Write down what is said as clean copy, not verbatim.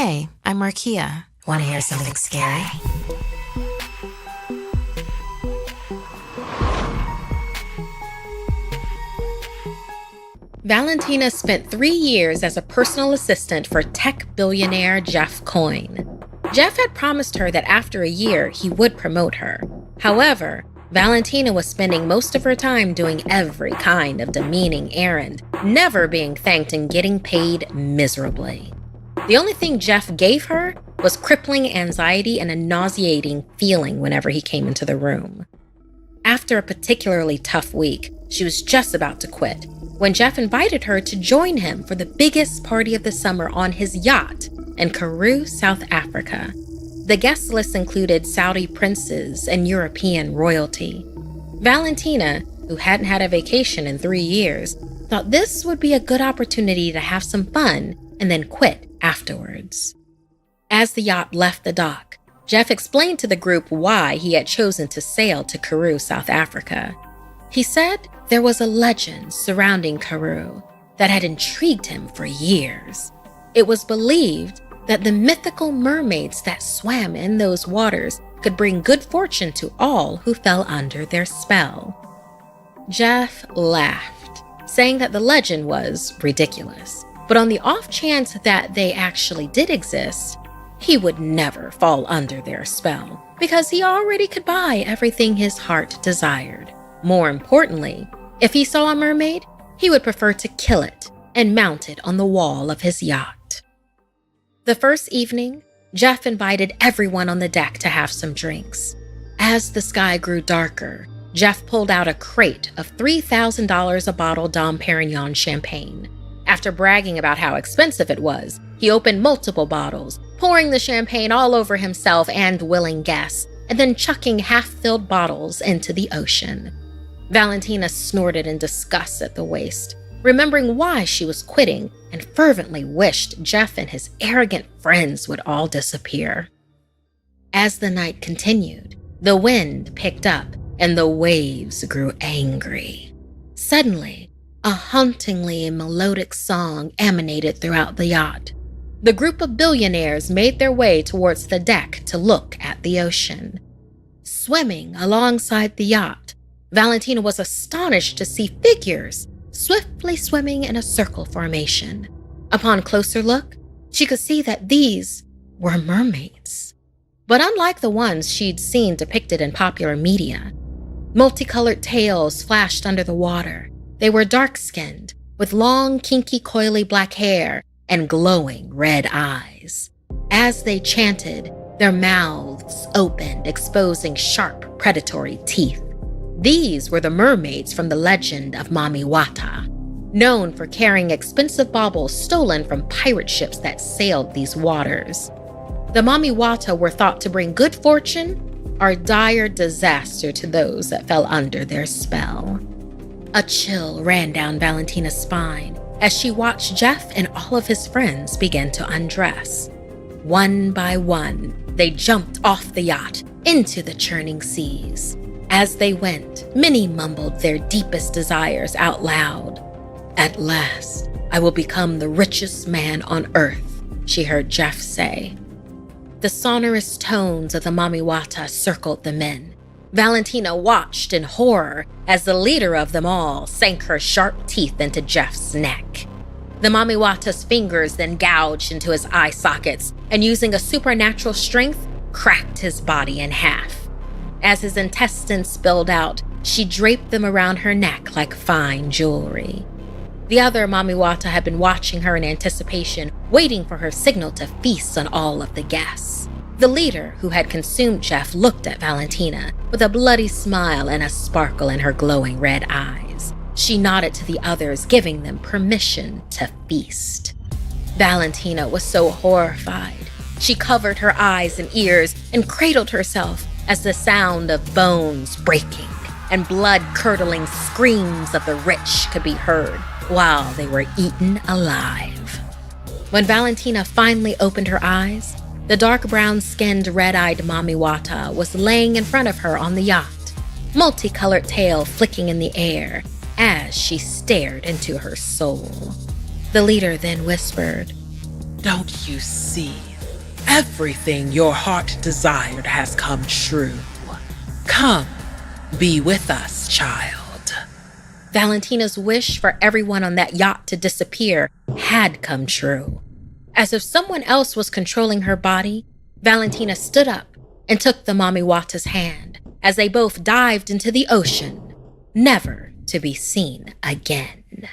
Hey, I'm Markia. Want to hear something scary? Valentina spent 3 years as a personal assistant for tech billionaire Jeff Coyne. Jeff had promised her that after a year, he would promote her. However, Valentina was spending most of her time doing every kind of demeaning errand, never being thanked and getting paid miserably. The only thing Jeff gave her was crippling anxiety and a nauseating feeling whenever he came into the room. After a particularly tough week, she was just about to quit when Jeff invited her to join him for the biggest party of the summer on his yacht in Karoo, South Africa. The guest list included Saudi princes and European royalty. Valentina, who hadn't had a vacation in 3 years, thought this would be a good opportunity to have some fun and then quit afterwards. As the yacht left the dock, Jeff explained to the group why he had chosen to sail to Karoo, South Africa. He said there was a legend surrounding Karoo that had intrigued him for years. It was believed that the mythical mermaids that swam in those waters could bring good fortune to all who fell under their spell. Jeff laughed, saying that the legend was ridiculous, but on the off chance that they actually did exist, he would never fall under their spell because he already could buy everything his heart desired. More importantly, if he saw a mermaid, he would prefer to kill it and mount it on the wall of his yacht. The first evening, Jeff invited everyone on the deck to have some drinks. As the sky grew darker, Jeff pulled out a crate of $3,000 a bottle Dom Perignon champagne. After bragging about how expensive it was, he opened multiple bottles, pouring the champagne all over himself and willing guests, and then chucking half-filled bottles into the ocean. Valentina snorted in disgust at the waste, remembering why she was quitting, and fervently wished Jeff and his arrogant friends would all disappear. As the night continued, the wind picked up and the waves grew angry. Suddenly, a hauntingly melodic song emanated throughout the yacht. The group of billionaires made their way towards the deck to look at the ocean. Swimming alongside the yacht, Valentina was astonished to see figures swiftly swimming in a circle formation. Upon closer look, she could see that these were mermaids. But unlike the ones she'd seen depicted in popular media, multicolored tails flashed under the water. They were dark-skinned, with long, kinky, coily black hair and glowing red eyes. As they chanted, their mouths opened, exposing sharp, predatory teeth. These were the mermaids from the legend of Mamiwata, known for carrying expensive baubles stolen from pirate ships that sailed these waters. The Mamiwata were thought to bring good fortune or dire disaster to those that fell under their spell. A chill ran down Valentina's spine as she watched Jeff and all of his friends begin to undress. One by one, they jumped off the yacht into the churning seas. As they went, many mumbled their deepest desires out loud. "At last, I will become the richest man on earth," she heard Jeff say. The sonorous tones of the Mamiwata circled the men. Valentina watched in horror as the leader of them all sank her sharp teeth into Jeff's neck. The Mamiwata's fingers then gouged into his eye sockets and, using a supernatural strength, cracked his body in half. As his intestines spilled out, she draped them around her neck like fine jewelry. The other Mamiwata had been watching her in anticipation, waiting for her signal to feast on all of the guests. The leader, who had consumed Jeff, looked at Valentina with a bloody smile and a sparkle in her glowing red eyes. She nodded to the others, giving them permission to feast. Valentina was so horrified. She covered her eyes and ears and cradled herself as the sound of bones breaking and blood-curdling screams of the rich could be heard while they were eaten alive. When Valentina finally opened her eyes, the dark brown-skinned, red-eyed Mamiwata was laying in front of her on the yacht, multicolored tail flicking in the air as she stared into her soul. The leader then whispered, Don't you see? Everything your heart desired has come true. Come, be with us, child. Valentina's wish for everyone on that yacht to disappear had come true. As if someone else was controlling her body, Valentina stood up and took the Mamiwata's hand as they both dived into the ocean, never to be seen again.